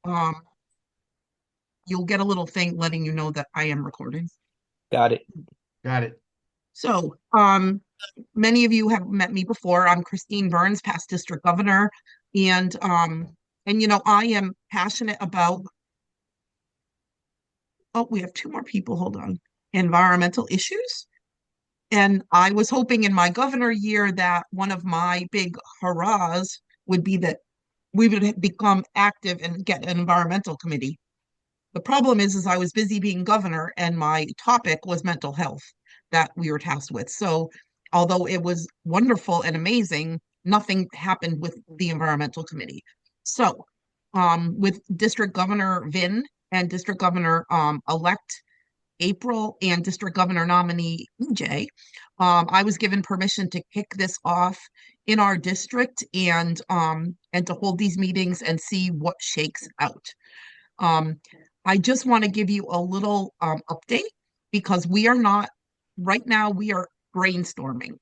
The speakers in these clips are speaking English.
Um, you'll get a little thing letting you know that I am recording. Got it. Got it. So, many of you have met me before. I'm Christine Burns, past district governor, and I am passionate about. Oh, we have two more people. Hold on. Environmental issues. And I was hoping in my governor year that one of my big hurrahs would be that we would become active and get an environmental committee. The problem is I was busy being governor and my topic was mental health that we were tasked with. So although it was wonderful and amazing, nothing happened with the environmental committee. So with District Governor Vin and District Governor elect April and District Governor nominee EJ, I was given permission to kick this off in our district and to hold these meetings and see what shakes out. Um, I just want to give you a little update because we are not, right now, we are brainstorming.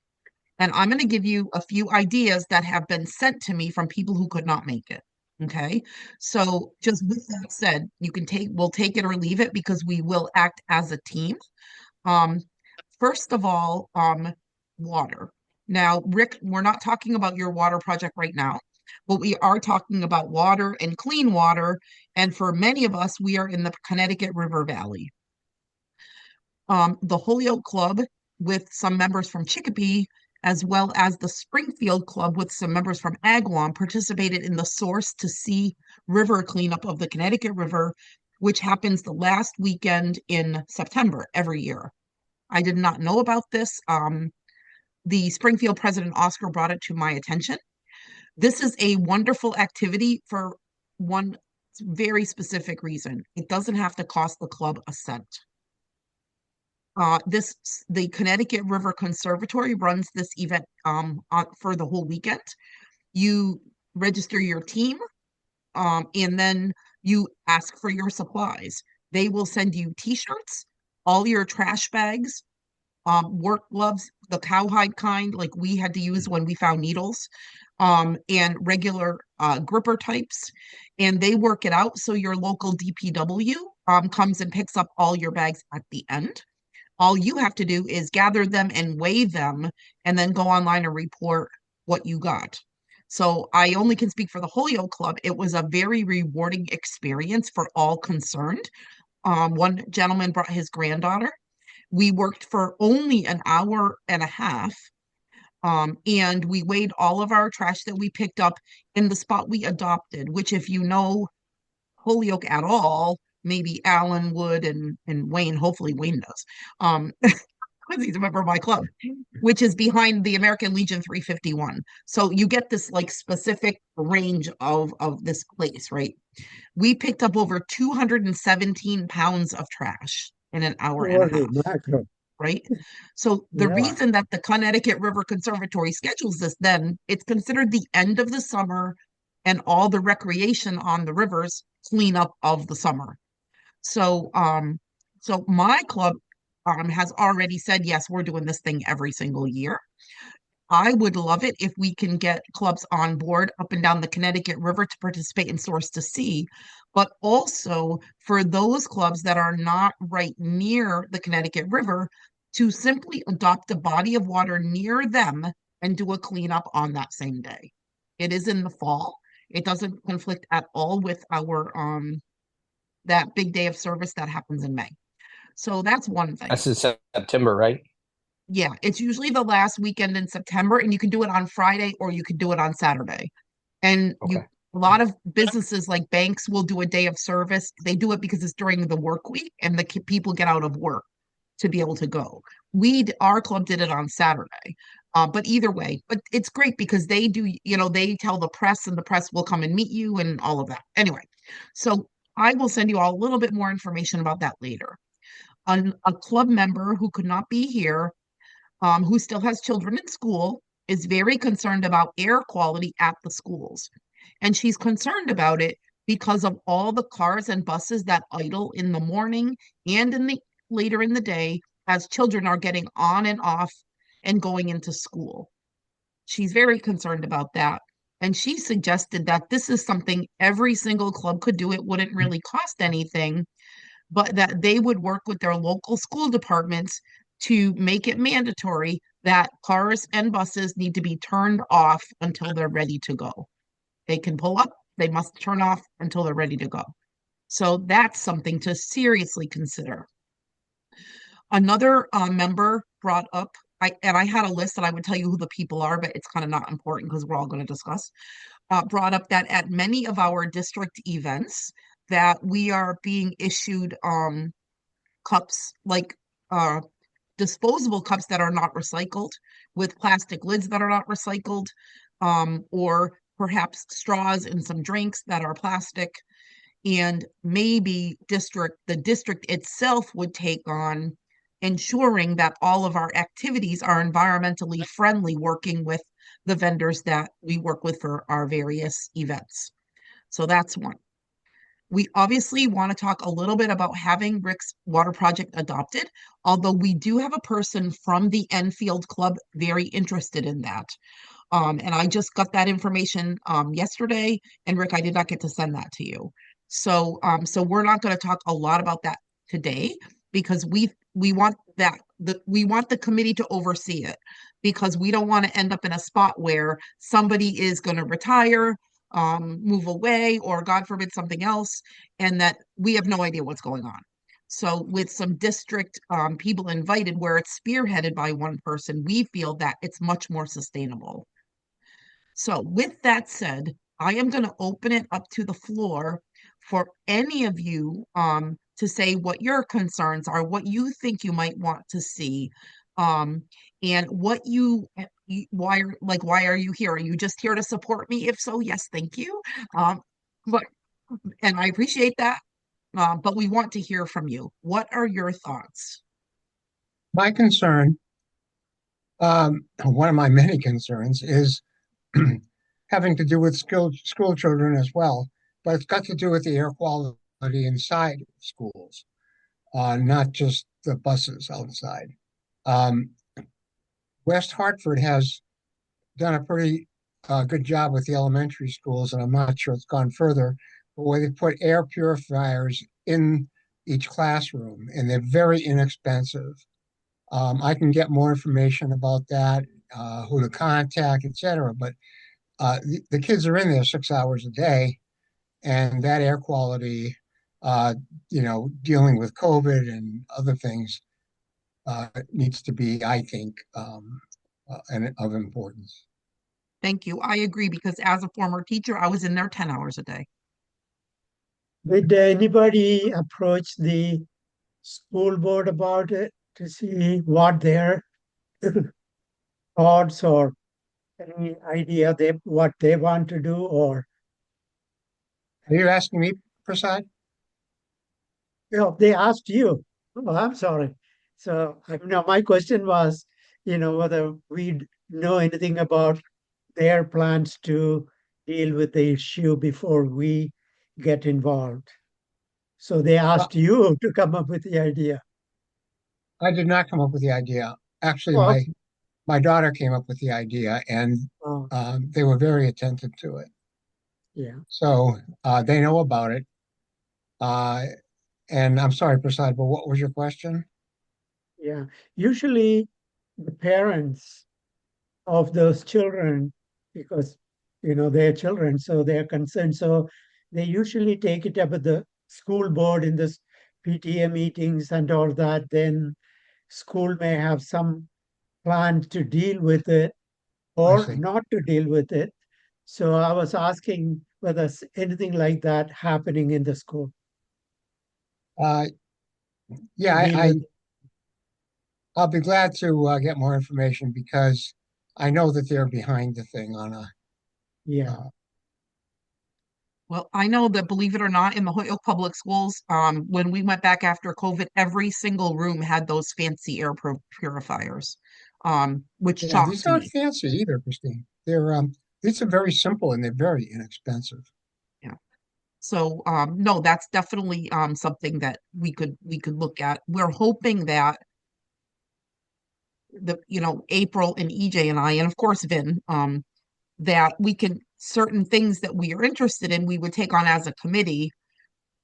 And I'm going to give you a few ideas that have been sent to me from people who could not make it. Okay. So just with that said, we'll take it or leave it because we will act as a team. Um, First of all, water. Now, Rick, we're not talking about your water project right now, but we are talking about water and clean water. And for many of us, we are in the Connecticut River Valley. The Holyoke Club with some members from Chicopee, as well as the Springfield Club with some members from Agawam, participated in the Source to Sea River cleanup of the Connecticut River, which happens the last weekend in September every year. I did not know about this. The Springfield president, Oscar, brought it to my attention. This is a wonderful activity for one very specific reason. It doesn't have to cost the club a cent. The Connecticut River Conservatory runs this event for the whole weekend. You register your team, and then you ask for your supplies. They will send you t-shirts, all your trash bags, work gloves, the cowhide kind, like we had to use when we found needles, and regular gripper types. And they work it out so your local DPW comes and picks up all your bags at the end. All you have to do is gather them and weigh them and then go online and report what you got. So I only can speak for the Holyoke Club. It was a very rewarding experience for all concerned. One gentleman brought his granddaughter. We worked for only an hour and a half, and we weighed all of our trash that we picked up in the spot we adopted, which, if you know Holyoke at all, maybe Alan would and Wayne, hopefully Wayne does, because he's a member of my club, which is behind the American Legion 351. So you get this like specific range of this place, right? We picked up over 217 pounds of trash in an hour and a Holy half, mackerel. right? So the Yeah. reason that the Connecticut River Conservatory schedules this, then it's considered the end of the summer and all the recreation on the rivers cleanup of the summer. So so my club has already said yes, we're doing this thing every single year. I would love it if we can get clubs on board up and down the Connecticut River to participate in Source to Sea, but also for those clubs that are not right near the Connecticut River to simply adopt a body of water near them and do a cleanup on that same day. It is in the fall. It doesn't conflict at all with our that big day of service that happens in May. So that's one thing. That's in September, right? Yeah, it's usually the last weekend in September, and you can do it on Friday or you can do it on Saturday. And Okay. a lot of businesses like banks will do a day of service. They do it because it's during the work week and the people get out of work to be able to go. Our club did it on Saturday. But either way, but it's great because they do, they tell the press and the press will come and meet you and all of that. Anyway, so I will send you all a little bit more information about that later. A club member who could not be here, who still has children in school, is very concerned about air quality at the schools. And she's concerned about it because of all the cars and buses that idle in the morning and in the later in the day as children are getting on and off and going into school. She's very concerned about that. And she suggested that this is something every single club could do. It wouldn't really cost anything, but that they would work with their local school departments to make it mandatory that cars and buses need to be turned off until they're ready to go. They can pull up, they must turn off until they're ready to go. So that's something to seriously consider. Another member brought up, and I had a list that I would tell you who the people are, but it's kind of not important because we're all going to discuss. Brought up that at many of our district events, that we are being issued cups like uh, disposable cups that are not recycled, with plastic lids that are not recycled, or perhaps straws in some drinks that are plastic. And maybe the district itself would take on ensuring that all of our activities are environmentally friendly, working with the vendors that we work with for our various events. So that's one. We obviously want to talk a little bit about having Rick's water project adopted, although we do have a person from the Enfield Club very interested in that. And I just got that information yesterday, and Rick, I did not get to send that to you. So we're not going to talk a lot about that today because we want we want the committee to oversee it, because we don't want to end up in a spot where somebody is going to retire, move away, or God forbid something else, and that we have no idea what's going on. So with some district people invited where it's spearheaded by one person, we feel that it's much more sustainable. So, with that said, I am going to open it up to the floor for any of you to say what your concerns are, what you think you might want to see, um, and what why are you here? Are you just here to support me? If so, yes, thank you. Um, but and I appreciate that. But we want to hear from you. What are your thoughts? My concern, one of my many concerns, is having to do with school children as well, but it's got to do with the air quality inside schools, not just the buses outside. Um, West Hartford has done a pretty good job with the elementary schools, and I'm not sure it's gone further, but where they put air purifiers in each classroom, and they're very inexpensive. I can get more information about that, who to contact, etc. But the kids are in there 6 hours a day, and that air quality, uh, dealing with COVID and other things, needs to be, I think, of importance. Thank you. I agree because as a former teacher, I was in there 10 hours a day. Did anybody approach the school board about it to see what their thoughts or any idea what they want to do? Or Are you asking me, Prasad? they asked you? Oh, I'm sorry. So my question was, whether we know anything about their plans to deal with the issue before we get involved. So they Uh, asked you to come up with the idea. I did not come up with the idea. Actually, Oh, my daughter came up with the idea, and oh, they were very attentive to it. yeah. So they know about it. Uh, and I'm sorry, Prasad, but what was your question? Yeah, usually the parents of those children, because they're children, so they're concerned. So they usually take it up with the school board in this PTA meetings and all that. Then school may have some plan to deal with it I or see. not to deal with it. So I was asking whether anything like that happening in the school Uh, to yeah, deal with. I'll be glad to get more information because I know that they're behind the thing on a. Yeah. Uh, Well, I know that, believe it or not, in the Holyoke Public Schools, when we went back after COVID, every single room had those fancy purifiers, which yeah, shocked these aren't me. fancy either, Christine. These are very simple and they're very inexpensive. Yeah. So, no, that's definitely something that we could look at. We're hoping that April and EJ and I, and of course Vin, that we can, certain things that we are interested in, we would take on as a committee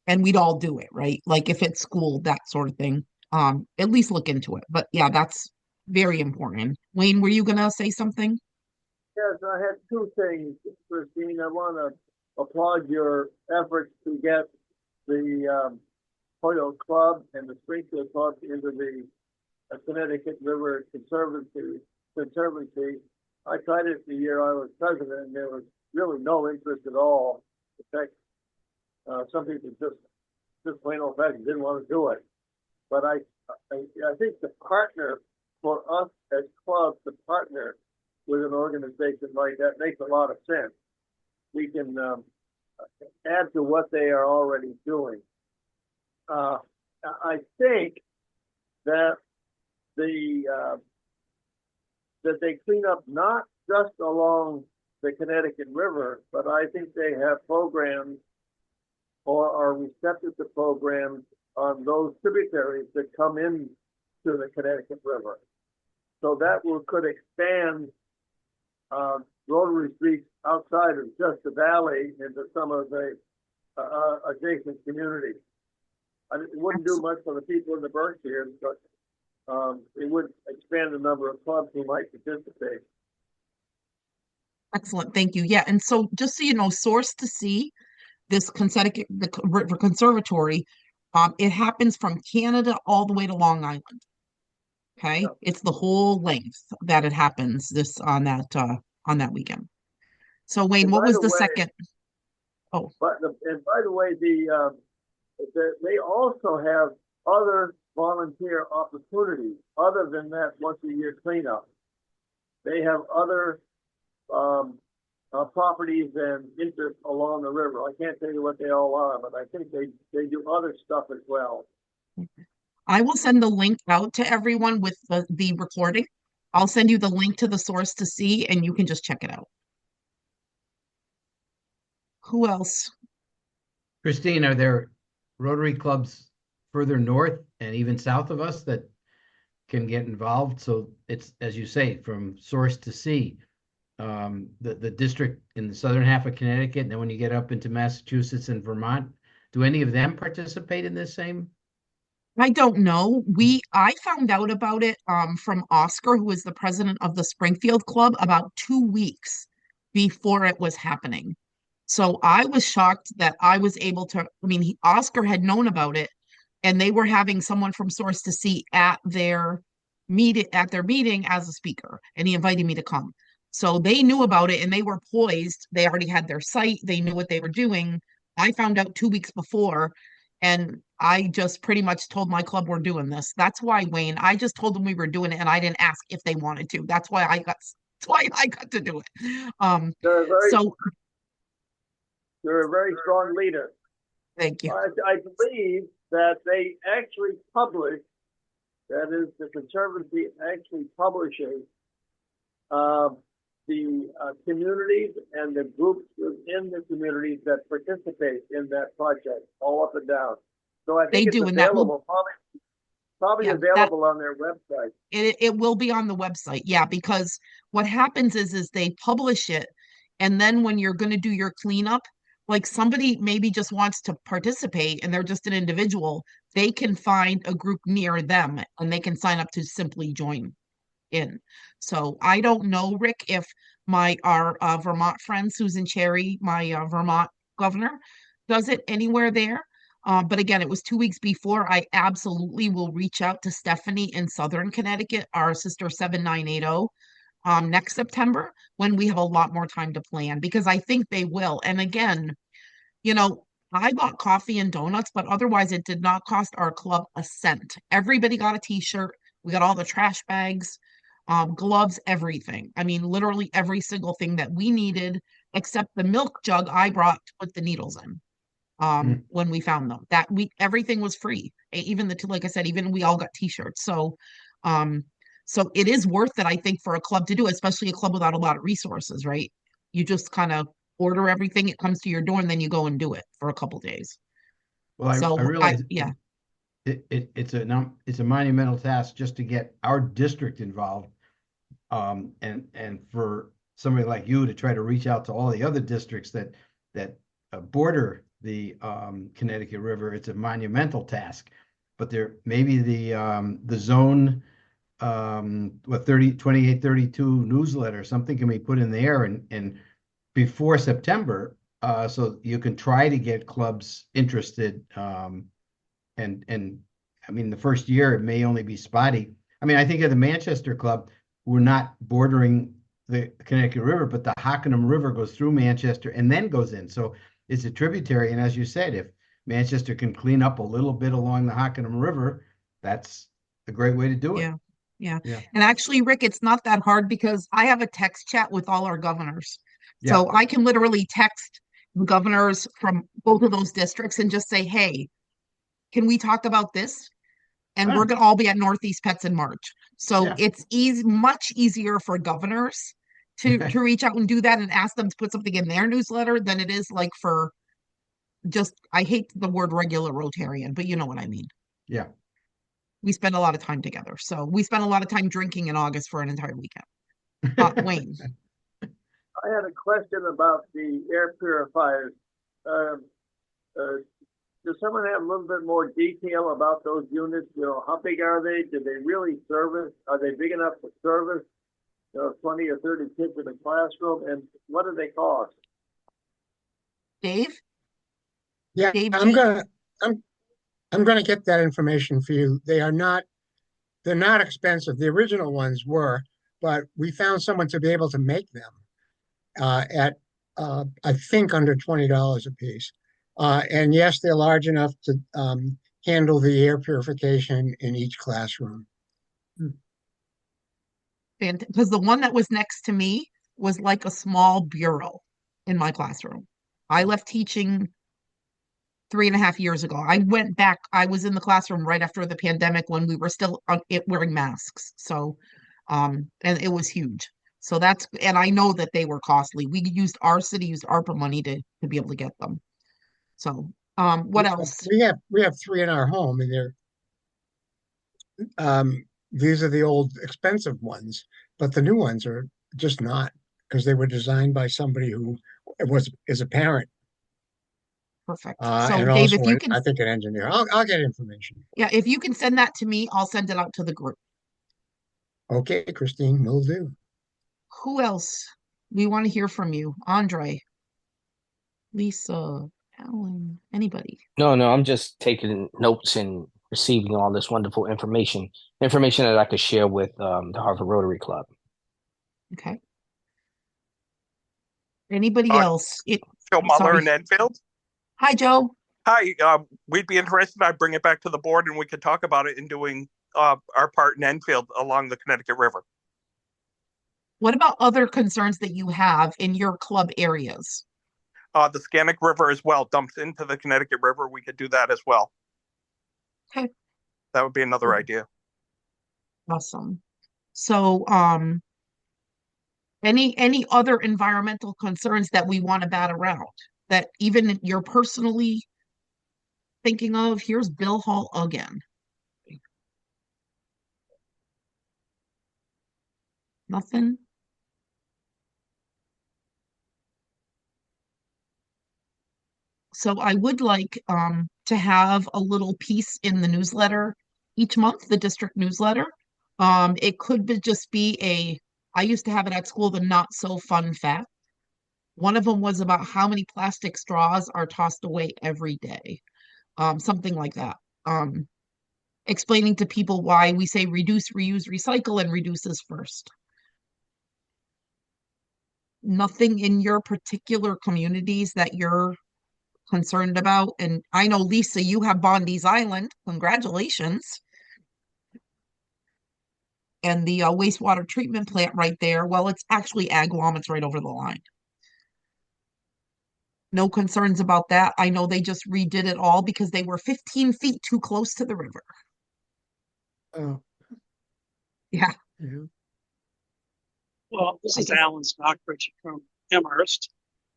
and we'd all do it, right? Like if it's school, that sort of thing. At least look into it. But yeah, that's very important. Wayne, were you gonna say something? Yes, I had two things, Christine. I want to applaud your efforts to get the Hoyle Club and the Springfield Club into the Connecticut River Conservancy. I tried it the year I was president, and there was really no interest at all. In fact, some people just plain old fashioned didn't want to do it. But I think the partner for us as clubs to partner with an organization like that makes a lot of sense. We can add to what they are already doing. I think that that they clean up not just along the Connecticut River, but I think they have programs or are receptive to programs on those tributaries that come in to the Connecticut River. So that could expand Rotary Streets outside of just the valley into some of the adjacent communities. It wouldn't do much for the people in the Berkshires, but it would expand the number of clubs who might participate. Excellent, thank you. Yeah, and so just so you know, Source to Sea, this Connecticut the River Conservatory, it happens from Canada all the way to Long Island. Okay, Yeah. it's the whole length that it happens on that weekend. So Wayne, And what by was the the way, second? Oh, and by the way, they also have other volunteer opportunities other than that once a year cleanup. They have other properties and interests along the river. I can't tell you what they all are, but I think they do other stuff as well. I will send the link out to everyone with the recording. I'll send you the link to the Source to See, and you can just check it out. Who else? Christine, are there Rotary clubs further north and even south of us that can get involved? So it's, as you say, from Source to Sea, the district in the southern half of Connecticut, and then when you get up into Massachusetts and Vermont, do any of them participate in this same? I don't know. I found out about it from Oscar, who is the president of the Springfield Club, about 2 weeks before it was happening. So I was shocked that I was able to. I mean, Oscar had known about it, and they were having someone from Source to See at their meeting as a speaker, and he invited me to come. So they knew about it, and they were poised. They already had their site. They knew what they were doing. I found out 2 weeks before, and I just pretty much told my club we're doing this. That's why, Wayne, I just told them we were doing it, and I didn't ask if they wanted to. That's why I got to do it. They're a very, So they're a very strong leader. thank you. I believe that they actually publish, that is, the Conservancy actually publishes the communities and the groups within the communities that participate in that project, all up and down. So I They think it's do, and that will available, probably yeah, available on their website. it will be on the website. Yeah, because what happens is they publish it, and then when you're going to do your cleanup, like somebody maybe just wants to participate and they're just an individual, they can find a group near them and they can sign up to simply join in. So I don't know, Rick, if our Vermont friend Susan Cherry, my Vermont governor, does it anywhere there. But again, it was 2 weeks before. I absolutely will reach out to Stephanie in Southern Connecticut, our sister 7980, next September when we have a lot more time to plan, because I think they will. And again, you know, I bought coffee and donuts, but otherwise it did not cost our club a cent. Everybody got a t-shirt. We got all the trash bags, gloves, everything. I mean, literally every single thing that we needed, except the milk jug I brought to put the needles in. When we found them, everything was free. Even like I said, even we all got t-shirts. So it is worth it, I think, for a club to do, especially a club without a lot of resources, right? You just kind of order everything, it comes to your door, and then you go and do it for a couple days. Well, I So realize yeah, it's a monumental task just to get our district involved, and for somebody like you to try to reach out to all the other districts that border the Connecticut River. It's a monumental task, but there maybe the zone what 2832 newsletter, something can be put in there and before September, so you can try to get clubs interested. And I mean, the first year it may only be spotty. I mean, I think of the Manchester Club, we're not bordering the Connecticut River, but the Hockenham River goes through Manchester and then goes in. So it's a tributary. And as you said, if Manchester can clean up a little bit along the Hockenham River, that's a great way to do it. Yeah. Yeah. Yeah. And actually, Rick, it's not that hard because I have a text chat with all our governors. Yeah. So I can literally text the governors from both of those districts and just say, hey, can we talk about this? And we're going to all be at Northeast Pets in March. So Yeah. it's much easier for governors to reach out and do that and ask them to put something in their newsletter than it is like for just, I hate the word regular Rotarian, but you know what I mean. Yeah. We spend a lot of time together. So we spent a lot of time drinking in August for an entire weekend. Wayne. I had a question about the air purifiers. Does someone have a little bit more detail about those units? You know, how big are they? Do they really service? Are they big enough to service 20 or 30 kids in a classroom? And what do they cost? Dave? Yeah, Dave I'm G? gonna get that information for you. They're not expensive. The original ones were, but we found someone to be able to make them at I think under $20 a piece. And yes, they're large enough to handle the air purification in each classroom. Because the one that was next to me was like a small bureau in my classroom. I left teaching 3.5 years ago. I went back. I was in the classroom right after the pandemic when we were still wearing masks. So, and it was huge. So and I know that they were costly. Our city used ARPA money to be able to get them. So, what else? We have three in our home, and these are the old expensive ones, but the new ones are just not because they were designed by somebody who is a parent Perfect. and Dave, also if you can, I think an engineer. I'll get information. yeah, if you can send that to me, I'll send it out to the group. Okay, Christine, will do. Who else? We want to hear from you. Andre, Lisa, Alan, anybody. No, I'm just taking notes and receiving all this wonderful information that I could share with the Harvard Rotary Club. Okay. Anybody else? Joe Muller Sorry. in Enfield. Hi, Joe. Hi, we'd be interested. I'd bring it back to the board and we could talk about it in doing our part in Enfield along the Connecticut River. What about other concerns that you have in your club areas? The Scannick River as well dumps into the Connecticut River. We could do that as well. Okay. That would be another idea. Awesome. So, any other environmental concerns that we want to bat around that even you're personally thinking of? Here's Bill Hall again. Nothing. So I would like to have a little piece in the newsletter each month, the district newsletter. It could just be I used to have it at school, the not so fun fact. One of them was about how many plastic straws are tossed away every day. Something like that. Explaining to people why we say reduce, reuse, recycle, and reduces first. Nothing in your particular communities that you're concerned about? And I know, Lisa, you have Bondi's Island. Congratulations. And the wastewater treatment plant right there. Well, it's actually Agawam. It's right over the line. No concerns about that. I know they just redid it all because they were 15 feet too close to the river. Oh, Yeah. yeah. Well, this is I guess- Alan Stockbridge from Amherst.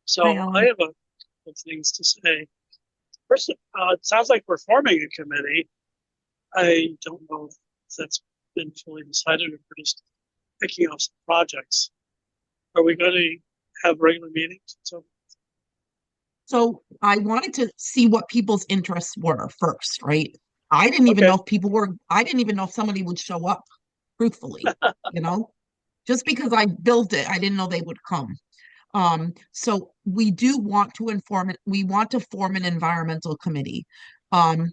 So Hi, Alan. I have a couple things to say. First, it sounds like we're forming a committee. I don't know if that's been fully decided or if we're just picking off some projects. Are we going to have regular meetings? So I wanted to see what people's interests were first, right? I didn't even Okay. know if people were, I didn't even know if somebody would show up, truthfully, you know? Just because I built it, I didn't know they would come. So we do want to inform it, we want to form an environmental committee. Um,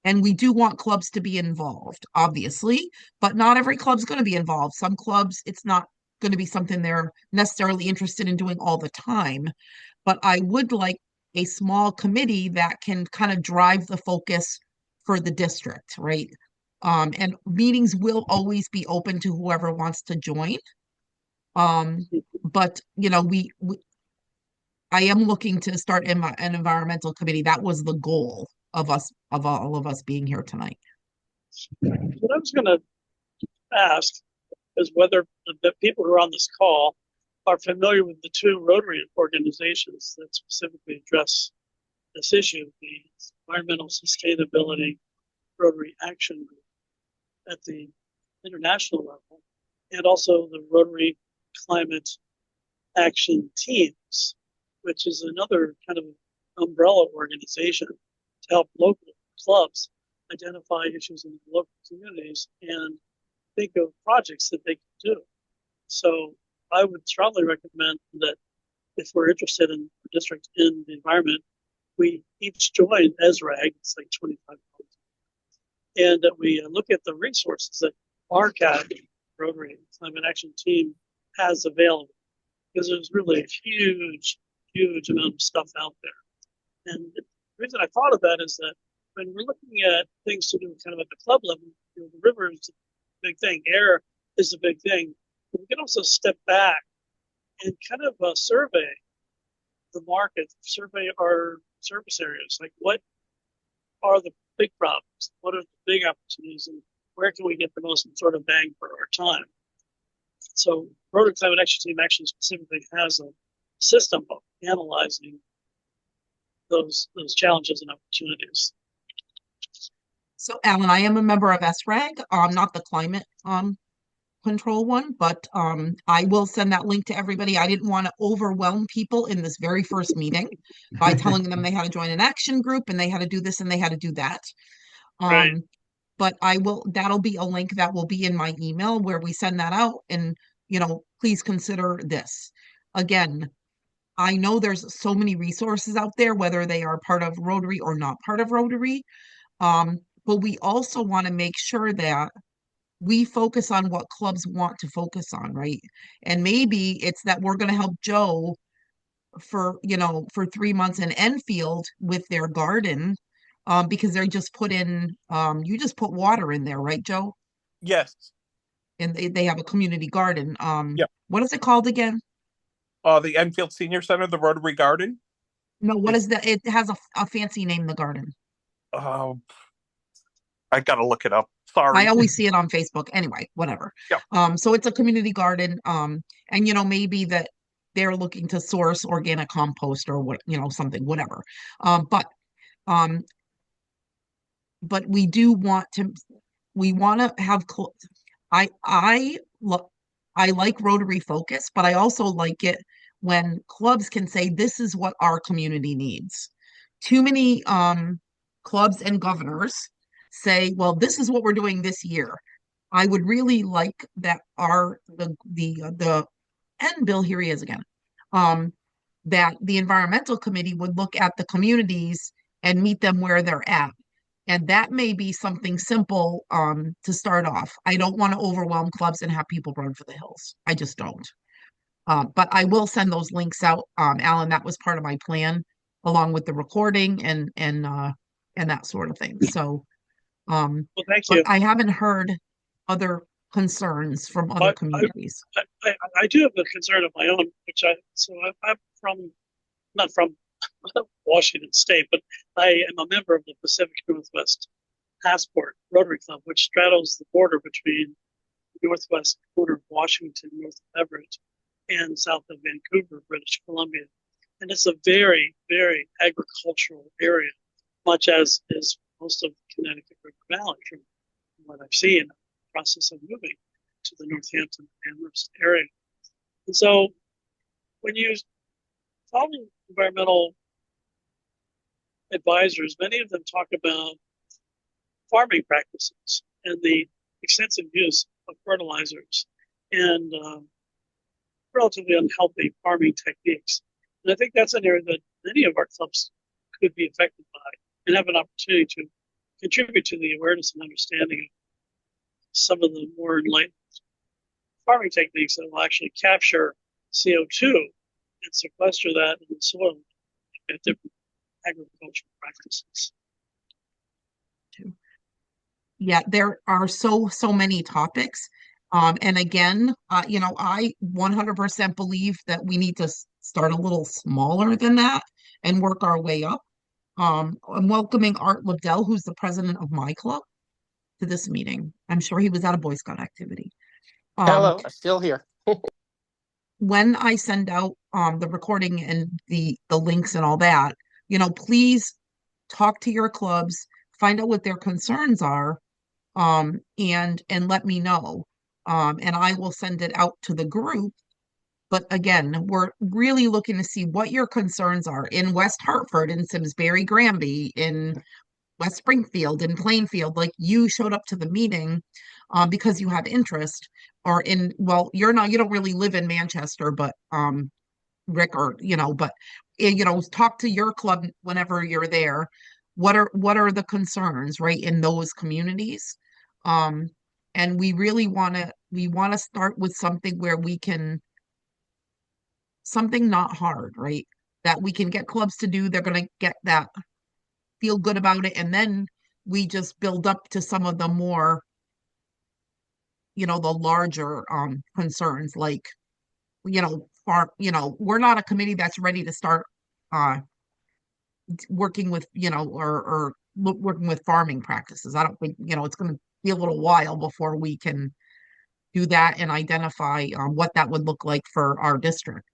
and we do want clubs to be involved, obviously, but not every club's going to be involved. Some clubs, it's not going to be something they're necessarily interested in doing all the time. But I would like a small committee that can kind of drive the focus for the district, right? And meetings will always be open to whoever wants to join. But I am looking to start an environmental committee. That was the goal of us, of all of us being here tonight. What I was going to ask is whether the people who are on this call are familiar with the two Rotary organizations that specifically address this issue, the Environmental Sustainability Rotary Action Group at the international level, and also the Rotary Climate Action Teams, which is another kind of umbrella organization to help local clubs identify issues in local communities and think of projects that they can do. So I would strongly recommend that if we're interested in the district in the environment, we each join ESRAG, it's like 25 and that we look at the resources that RCAT, Rotary Climate Action Team, has available. Because there's really a huge amount of stuff out there. And the reason I thought of that is that when we're looking at things to do kind of at the club level, the river is a big thing, air is a big thing. But we can also step back and kind of survey the market, survey our service areas. Like, what are the big problems? What are the big opportunities? And where can we get the most sort of bang for our time? So Rotary Climate Action Team actually specifically has a system of analyzing those challenges and opportunities. So, Alan, I am a member of SRAG, not the climate control one, but I will send that link to everybody. I didn't want to overwhelm people in this very first meeting by telling them they had to join an action group and they had to do this and they had to do that. Right. But that'll be a link that will be in my email where we send that out, and please consider this. Again, I know there's so many resources out there, whether they are part of Rotary or not part of Rotary. But we also want to make sure that we focus on what clubs want to focus on, right? And maybe it's that we're going to help Joe for 3 months in Enfield with their garden, because they just put in, you just put water in there, right, Joe? Yes. And they have a community garden. Yep. What is it called again? The Enfield Senior Center, the Rotary Garden. No, what is that? It has a fancy name, the garden. I gotta look it up. Sorry. I always see it on Facebook. Anyway, whatever. Yep. So it's a community garden. And maybe that they're looking to source organic compost or something, whatever. But we do want to, we want to have, I like Rotary Focus, but I also like it when clubs can say, this is what our community needs. Too many clubs and governors say, well, this is what we're doing this year. I would really like that and Bill, here he is again, that the environmental committee would look at the communities and meet them where they're at. And that may be something simple to start off. I don't want to overwhelm clubs and have people run for the hills. I just don't. But I will send those links out, Alan. That was part of my plan, along with the recording and that sort of thing. So, well, thank but you. I haven't heard other concerns from other communities. I do have a concern of my own, I'm not from Washington State, but I am a member of the Pacific Northwest Passport Rotary Club, which straddles the border between the northwest corner of Washington, north of Everett, and south of Vancouver, British Columbia. And it's a very, very agricultural area, much as is most of the Connecticut River Valley, from what I've seen in the process of moving to the Northampton Amherst area. And so when you follow environmental advisors, many of them talk about farming practices and the extensive use of fertilizers and relatively unhealthy farming techniques. And I think that's an area that many of our clubs could be affected by and have an opportunity to contribute to the awareness and understanding of some of the more enlightened farming techniques that will actually capture CO2 and sequester that in the soil at different agricultural practices. Yeah, there are so many topics. And again, I 100% believe that we need to start a little smaller than that and work our way up. I'm welcoming Art Liddell, who's the president of my club, to this meeting. I'm sure he was at a Boy Scout activity. Hello, I'm still here. When I send out the recording and the links and all that, please talk to your clubs, find out what their concerns are, and let me know. And I will send it out to the group. But again, we're really looking to see what your concerns are in West Hartford, in Simsbury, Granby, in West Springfield, in Plainfield. Like, you showed up to the meeting because you have interest, or you don't really live in Manchester, but Rick, or but talk to your club whenever you're there. What are the concerns, right, in those communities? Um, and we want to start with something where we can, something not hard, right? That we can get clubs to do. They're going to get that, feel good about it, and then we just build up to some of the more, the larger concerns, like, we're not a committee that's ready to start uh working with, or working with farming practices. I don't think, it's going to be a little while before we can do that and identify what that would look like for our district.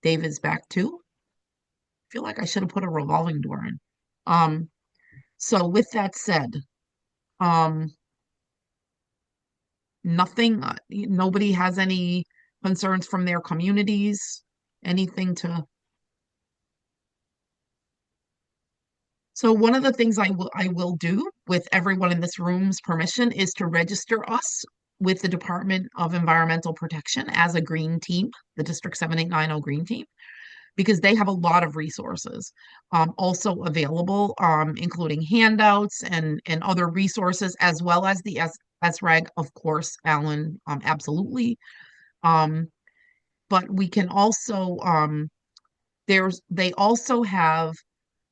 Dave is back too. I feel like I should have put a revolving door in. Um, so with that said, um, nobody has any concerns from their communities, anything to. So one of the things I will do, with everyone in this room's permission, is to register us with the Department of Environmental Protection as a green team, the District 7890 green team, because they have a lot of resources also available, including handouts and other resources, as well as the SRAG, of course, Alan, absolutely. Um, but we can also, they also have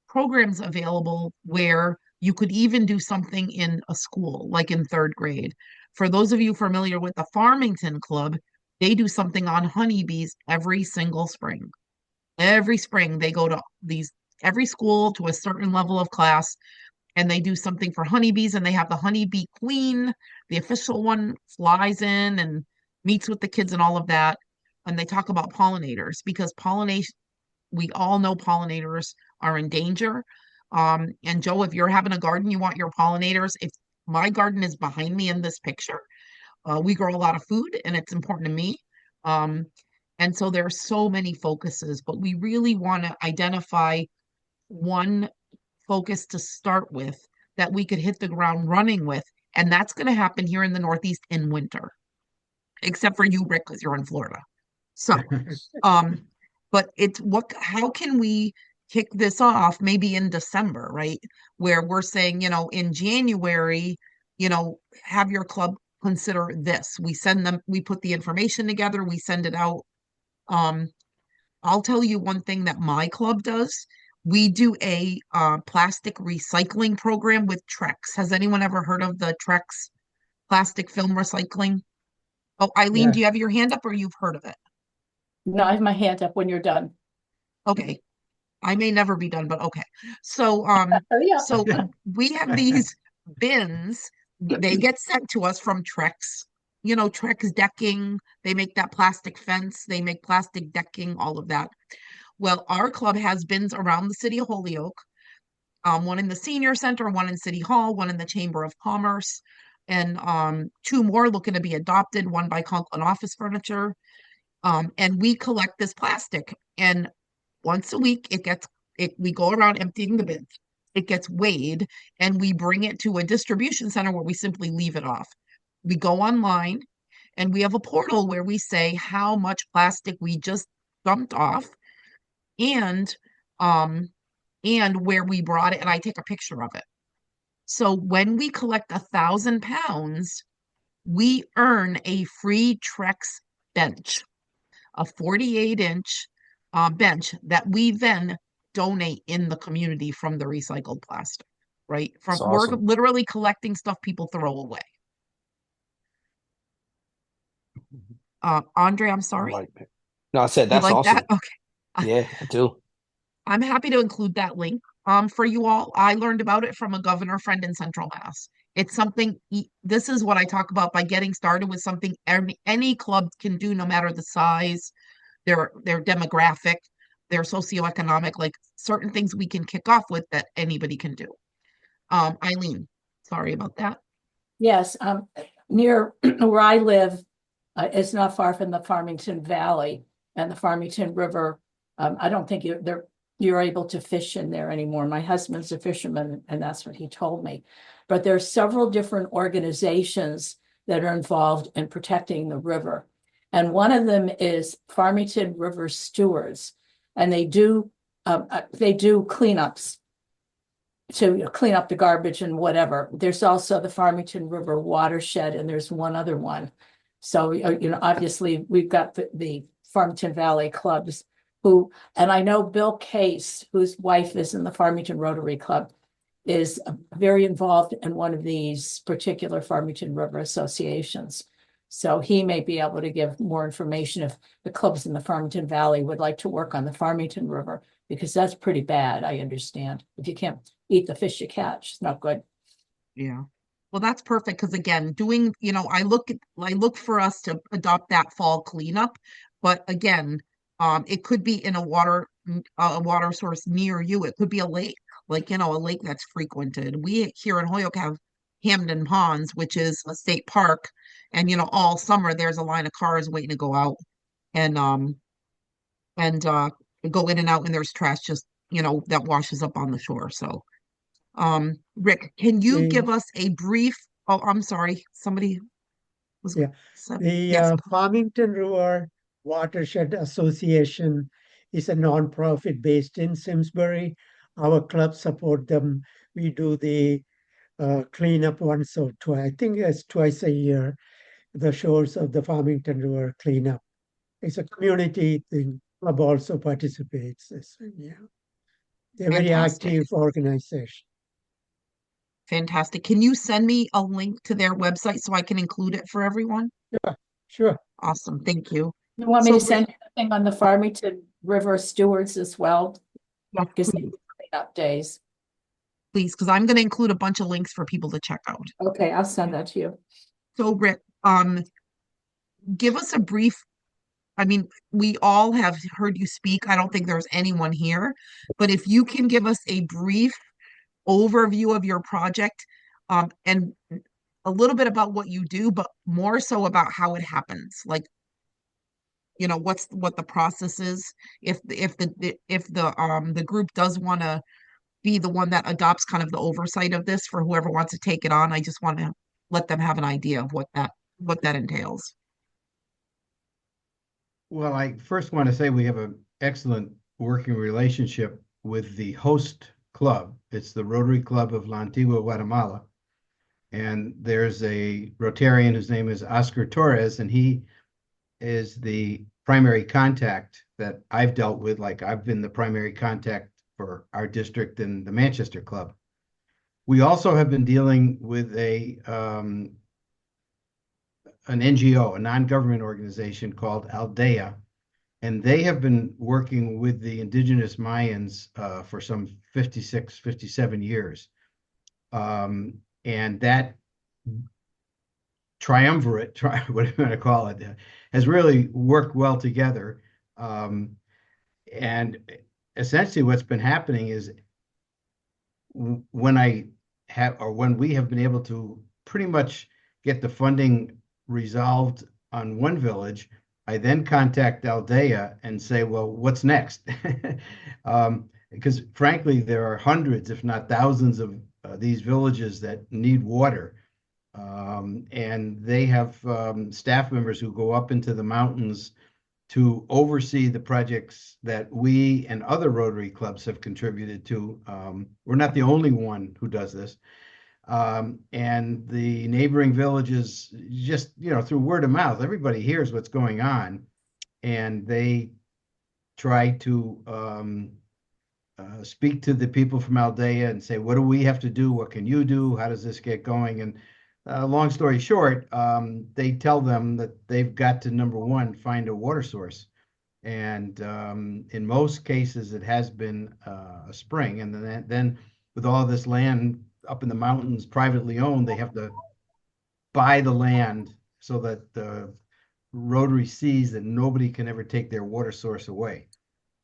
programs available where you could even do something in a school, like in third grade. For those of you familiar with the Farmington Club, they do something on honeybees every single spring. Every spring, they go to every school to a certain level of class, and they do something for honeybees, and they have the honeybee queen, the official one, flies in and meets with the kids and all of that. And they talk about pollinators, because pollination, we all know pollinators are in danger. And Joe, if you're having a garden, you want your pollinators. If my garden is behind me in this picture, we grow a lot of food and it's important to me. Um, and so there are so many focuses, but we really want to identify one focus to start with that we could hit the ground running with. And that's going to happen here in the Northeast in winter, except for you, Rick, because you're in Florida. So, um, but how can we kick this off maybe in December, right? Where we're saying, in January, have your club consider this. We put the information together, we send it out. Um, I'll tell you one thing that my club does. We do a plastic recycling program with Trex. Has anyone ever heard of the Trex plastic film recycling? Oh, Eileen, Yeah. do you have your hand up, or you've heard of it? No, I have my hand up when you're done. Okay. I may never be done, but okay. So, Hurry up. so we have these bins. They get sent to us from Trex. Trex decking. They make that plastic fence. They make plastic decking, all of that. Well, our club has bins around the city of Holyoke. One in the senior center, one in City Hall, one in the Chamber of Commerce, and two more looking to be adopted. One by Conklin Office Furniture. And we collect this plastic, and once a week we go around emptying the bins. It gets weighed, and we bring it to a distribution center where we simply leave it off. We go online, and we have a portal where we say how much plastic we just dumped off, and um and where we brought it, and I take a picture of it. So when we collect 1,000 pounds, we earn a free Trex bench, a 48-inch bench that we then donate in the community from the recycled plastic, right? That's We're awesome. literally collecting stuff people throw away. Andre, I'm I sorry. like that. No, I said You that's like that? awesome. Okay. Yeah, I do. I'm happy to include that link for you all. I learned about it from a governor friend in Central Mass. It's something, this is what I talk about by getting started with something any club can do, no matter the size, their demographic, their socioeconomic, like certain things we can kick off with that anybody can do. Eileen, sorry about that. Yes, near where I live, it's not far from the Farmington Valley and the Farmington River. I don't think you're able to fish in there anymore. My husband's a fisherman, and that's what he told me. But there are several different organizations that are involved in protecting the river. And one of them is Farmington River Stewards, and they do cleanups to clean up the garbage and whatever. There's also the Farmington River Watershed, and there's one other one. So, obviously we've got the Farmington Valley clubs and I know Bill Case, whose wife is in the Farmington Rotary Club, is very involved in one of these particular Farmington River associations. So he may be able to give more information if the clubs in the Farmington Valley would like to work on the Farmington River, because that's pretty bad, I understand. If you can't eat the fish you catch, it's not good. Yeah. Well, that's perfect because again, I look for us to adopt that fall cleanup, but again, it could be in a water source near you. It could be a lake, like a lake that's frequented. We here in Holyoke have Hamden Ponds, which is a state park, and all summer there's a line of cars waiting to go out and and go in and out, and there's trash just that washes up on the shore. So Rick, can you The give us a brief? Oh, I'm sorry. Somebody was Yeah, yes. the Farmington River Watershed Association is a nonprofit based in Simsbury. Our club support them. We do the cleanup once or twice. I think it's twice a year. The shores of the Farmington River cleanup. It's a community thing. Club also participates. Yeah, they're a very Fantastic. active organization. Fantastic. Can you send me a link to their website so I can include it for everyone? Yeah, sure. Awesome. Thank you. You want me So to send you a thing on the Farmington River Stewards as well? yeah, Because they please, do cleanup days. because I'm going to include a bunch of links for people to check out. Okay, I'll send that to you. So Rick, give us a brief. I mean, we all have heard you speak. I don't think there's anyone here, but if you can give us a brief overview of your project, and a little bit about what you do, but more so about how it happens. Like, what the process is. If the group does want to be the one that adopts kind of the oversight of this for whoever wants to take it on, I just want to let them have an idea of what that entails. Well, I first want to say we have an excellent working relationship with the host club. It's the Rotary Club of La Antigua, Guatemala. And there's a Rotarian whose name is Oscar Torres, and he is the primary contact that I've dealt with. Like I've been the primary contact for our district and the Manchester Club. We also have been dealing with an NGO, a non-government organization called Aldea, and they have been working with the indigenous Mayans for some 56, 57 years. And that triumvirate, whatever you want to call it, has really worked well together. And essentially what's been happening is when we have been able to pretty much get the funding resolved on one village, I then contact Aldea and say, well, what's next? Because frankly, there are hundreds, if not thousands, of these villages that need water. And they have staff members who go up into the mountains to oversee the projects that we and other Rotary clubs have contributed to. We're not the only one who does this. And the neighboring villages, just, through word of mouth, everybody hears what's going on, and they try to speak to the people from Aldea and say, what do we have to do? What can you do? How does this get going? And long story short, they tell them that they've got to, number one, find a water source. And in most cases, it has been a spring. And then with all this land up in the mountains, privately owned, they have to buy the land so that the Rotary sees that nobody can ever take their water source away.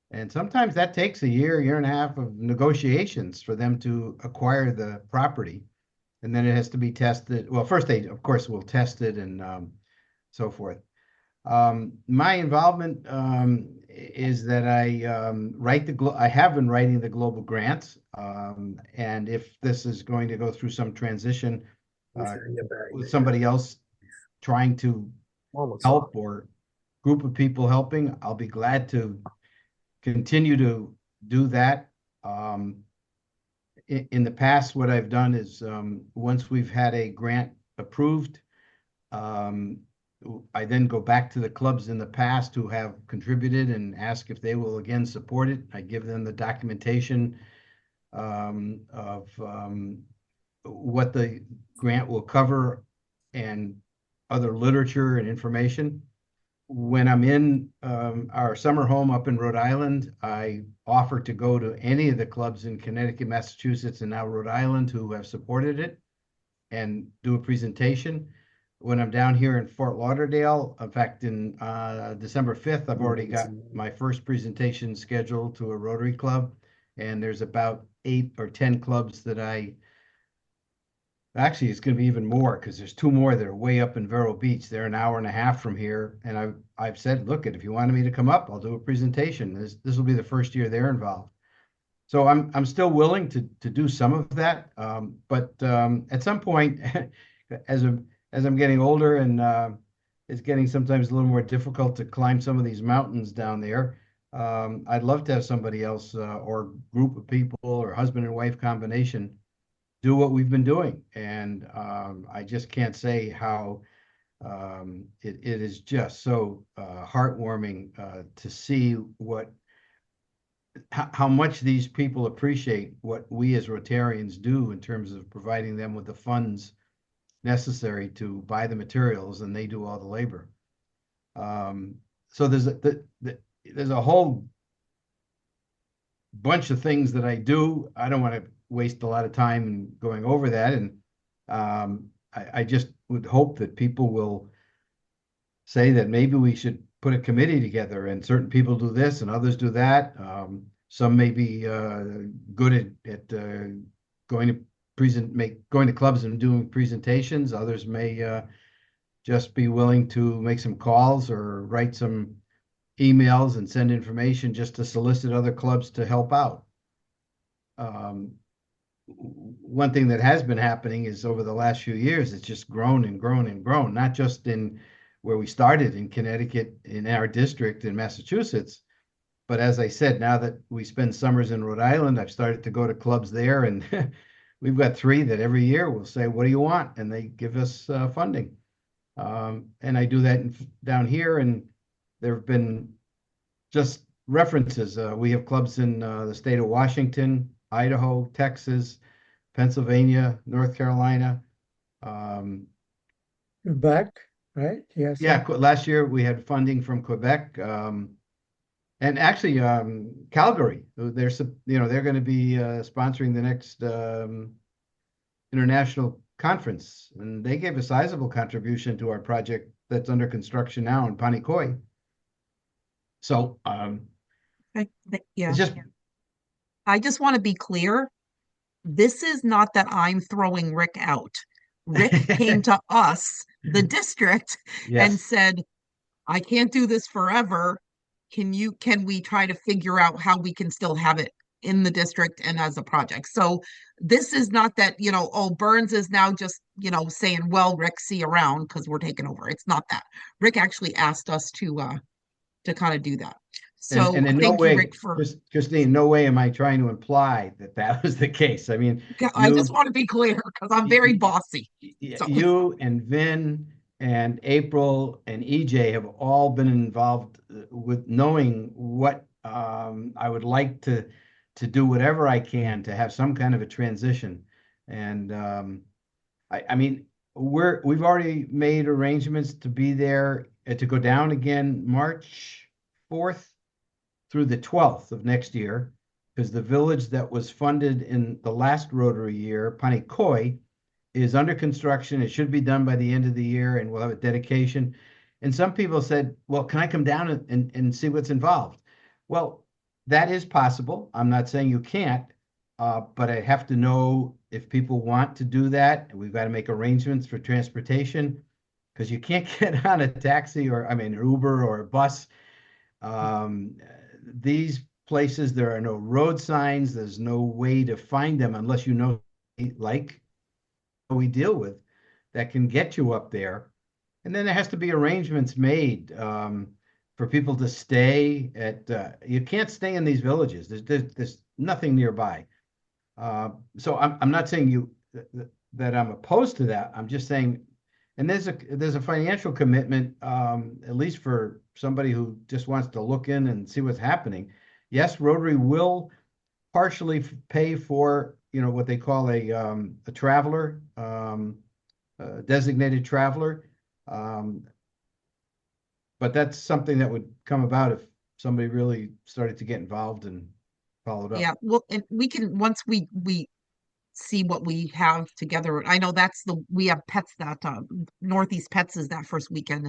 And sometimes that takes a year and a half of negotiations for them to acquire the property. And then it has to be tested. Well, first they, of course, will test it and so forth. My involvement is that I I have been writing the global grants. And if this is going to go through some transition with somebody else trying to help or group of people helping, I'll be glad to continue to do that. In the past, what I've done is once we've had a grant approved, I then go back to the clubs in the past who have contributed and ask if they will again support it. I give them the documentation of what the grant will cover and other literature and information. When I'm in our summer home up in Rhode Island, I offer to go to any of the clubs in Connecticut, Massachusetts, and now Rhode Island who have supported it and do a presentation. When I'm down here in Fort Lauderdale, in fact, in December 5th, I've already got my first presentation scheduled to a Rotary Club, and there's about 8 or 10 clubs that actually, it's going to be even more because there's 2 more that are way up in Vero Beach. They're an hour and a half from here. And I've said, look, if you wanted me to come up, I'll do a presentation. This will be the first year they're involved. So I'm still willing to do some of that. But at some point, as I'm getting older and it's getting sometimes a little more difficult to climb some of these mountains down there, I'd love to have somebody else or group of people or husband and wife combination do what we've been doing. And I just can't say how it is just so heartwarming to see how much these people appreciate what we as Rotarians do in terms of providing them with the funds necessary to buy the materials, and they do all the labor. So there's a whole bunch of things that I do. I don't want to waste a lot of time in going over that. And I just would hope that people will say that maybe we should put a committee together and certain people do this and others do that. Some may be good at going to clubs and doing presentations. Others may just be willing to make some calls or write some emails and send information just to solicit other clubs to help out. One thing that has been happening is over the last few years, it's just grown and grown and grown, not just in where we started in Connecticut, in our district in Massachusetts, but as I said, now that we spend summers in Rhode Island, I've started to go to clubs there, and we've got 3 that every year will say, what do you want? And they give us funding. And I do that down here, and there have been just references. We have clubs in the state of Washington, Idaho, Texas, Pennsylvania, North Carolina. Quebec, right? Yes. Yeah, last year we had funding from Quebec, and actually Calgary. They're going to be sponsoring the next international conference, and they gave a sizable contribution to our project that's under construction now in Panikoi. So yeah. it's just. I just want to be clear. This is not that I'm throwing Rick out. Rick came to us, the district, Yes. and said, I can't do this forever. Can we try to figure out how we can still have it in the district and as a project? So this is not that, oh, Burns is now just, saying, well, Rick, see you around because we're taking over. It's not that. Rick actually asked us to kind of do that. So And in no thank you, way, Rick, for Christine, no way am I trying to imply that that was the case. I mean, I just want to be clear because I'm very bossy. So you and Vin and April and EJ have all been involved with knowing what I would like to do whatever I can to have some kind of a transition. And I mean, we've already made arrangements to be there to go down again March 4th through the 12th of next year, because the village that was funded in the last Rotary year, Panikoi, is under construction. It should be done by the end of the year, and we'll have a dedication. And some people said, well, can I come down and see what's involved? Well, that is possible. I'm not saying you can't, but I have to know if people want to do that. We've got to make arrangements for transportation because you can't get on a taxi or, I mean, Uber or a bus. These places, there are no road signs. There's no way to find them unless you know, like we deal with, that can get you up there. And then there has to be arrangements made for people to stay at. You can't stay in these villages. There's nothing nearby. So I'm not saying that I'm opposed to that. I'm just saying, and there's a financial commitment, at least for somebody who just wants to look in and see what's happening. Yes, Rotary will partially pay for, what they call a traveler, a designated traveler. But that's something that would come about if somebody really started to get involved and followed up. yeah, well, and we can once we see what we have together. I know we have pets that Northeast Pets is that first weekend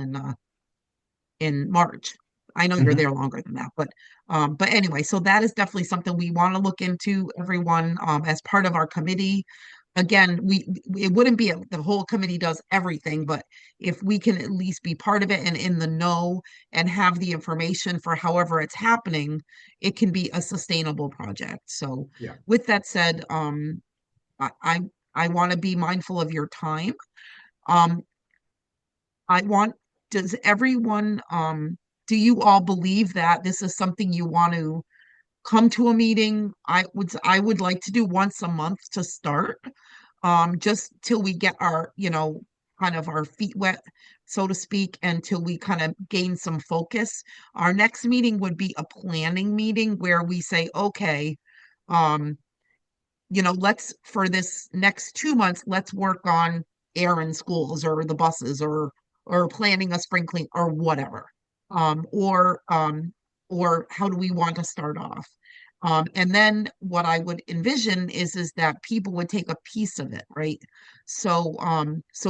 in March. I know you're there longer than that, but anyway, so that is definitely something we want to look into, everyone, as part of our committee. Again, it wouldn't be the whole committee does everything, but if we can at least be part of it and in the know and have the information for however it's happening, it can be a sustainable project. So Yeah. with that said, I I want to be mindful of your time. Um, I want, does everyone, do you all believe that this is something you want to come to a meeting? I would like to do once a month to start, just till we get our, kind of our feet wet, so to speak, until we kind of gain some focus. Our next meeting would be a planning meeting where we say, okay, um, let's for this next 2 months, let's work on Aaron schools or the buses or planning a spring clean or whatever. Um, or um, or how do we want to start off? And then what I would envision is that people would take a piece of it, right? So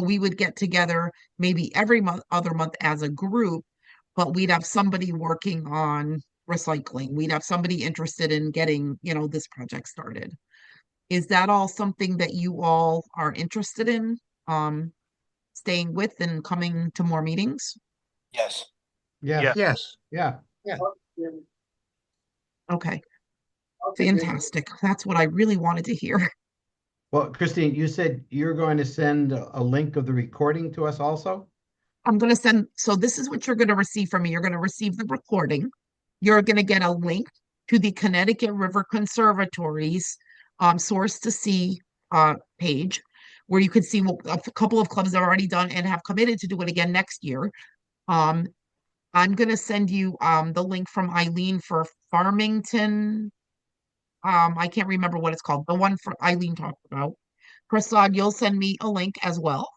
we would get together maybe every other month as a group, but we'd have somebody working on recycling. We'd have somebody interested in getting, this project started. Is that all something that you all are interested in, um, staying with and coming to more meetings? Yes. Yes. Yes. Yeah. Okay, fantastic. That's what I really wanted to hear. Well, Christine, you said you're going to send a link of the recording to us also? I'm going to send, so this is what you're going to receive from me. You're going to receive the recording. You're going to get a link to the Connecticut River Conservatory's Source to Sea page, where you can see what a couple of clubs have already done and have committed to do it again next year. Um, I'm going to send you the link from Eileen for Farmington. I can't remember what it's called. The one for Eileen talked about. Prasad, you'll send me a link as well.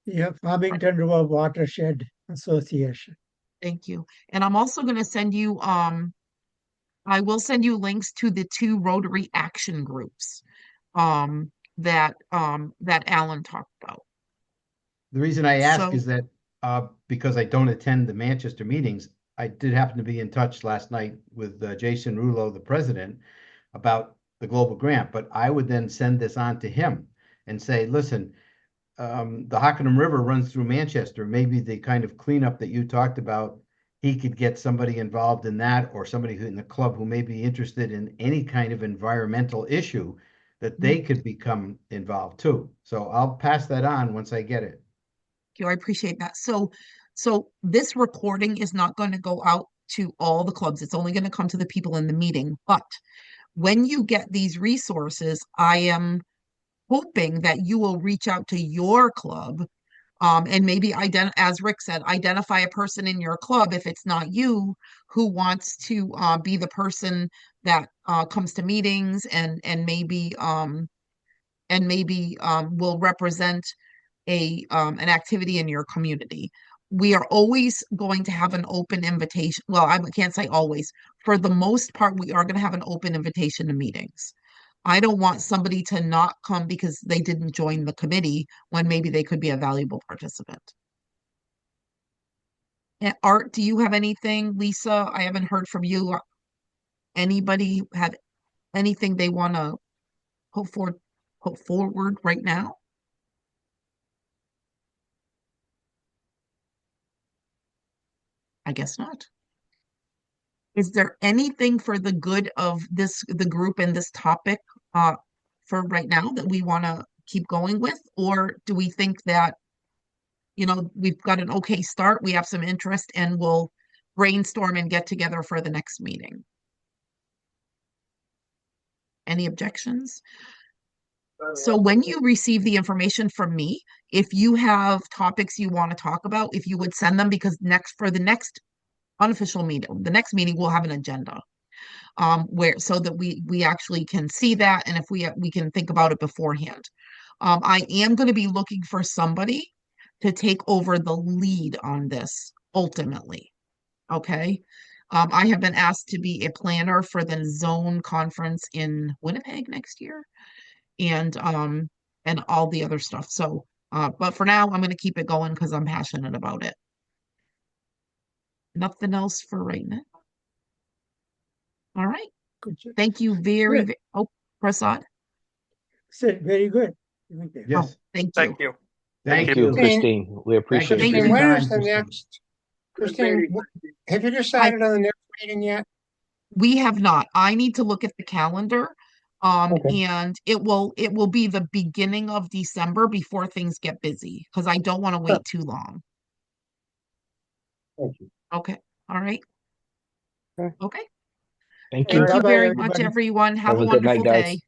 Yeah, Farmington River Watershed Association. Thank you. And I'm also going to send you, I will send you links to the two Rotary action groups that Alan talked about. The reason I ask So, is that because I don't attend the Manchester meetings, I did happen to be in touch last night with Jason Rulo, the president, about the global grant. But I would then send this on to him and say, listen, the Hockenham River runs through Manchester. Maybe the kind of cleanup that you talked about he could get somebody involved in that, or somebody who in the club who may be interested in any kind of environmental issue, that they could become involved too. So I'll pass that on once I get it. I appreciate that. So this recording is not going to go out to all the clubs. It's only going to come to the people in the meeting. But when you get these resources, I am hoping that you will reach out to your club, and maybe as Rick said, identify a person in your club, if it's not you, who wants to be the person that comes to meetings and maybe will represent an activity in your community. We are always going to have an open invitation. Well, I can't say always. For the most part, we are going to have an open invitation to meetings. I don't want somebody to not come because they didn't join the committee when maybe they could be a valuable participant. And Art, do you have anything? Lisa, I haven't heard from you. Anybody have anything they want to put forward right now? I guess not. Is there anything for the good of the group and this topic for right now that we want to keep going with? Or do we think that, we've got an okay start, we have some interest, and we'll brainstorm and get together for the next meeting? Any objections? So when you receive the information from me, if you have topics you want to talk about, if you would send them, because for the next unofficial meeting, the next meeting, we'll have an agenda where so that we actually can see that, and if we can think about it beforehand. I am going to be looking for somebody to take over the lead on this ultimately. Okay. I have been asked to be a planner for the zone conference in Winnipeg next year, and all the other stuff. So but for now I'm going to keep it going because I'm passionate about it. Nothing else for right now. All right. Good job. Thank you Good. oh, Prasad. Said very good. Yes. Oh, thank you. Thank you. Thank Thank you, you. Christine. We appreciate Thank it. you for Christine, your when time, is the Christine. next, Christine, have you decided on the next meeting yet? We have not. I need to look at the calendar. Okay. And it will be the beginning of December before things get busy because I don't want to wait too long. Thank you. Okay. All right. Okay. Okay. Thank Thank you. you Bye-bye, very much, everybody. everyone. Have Have a a good night, wonderful guys. day.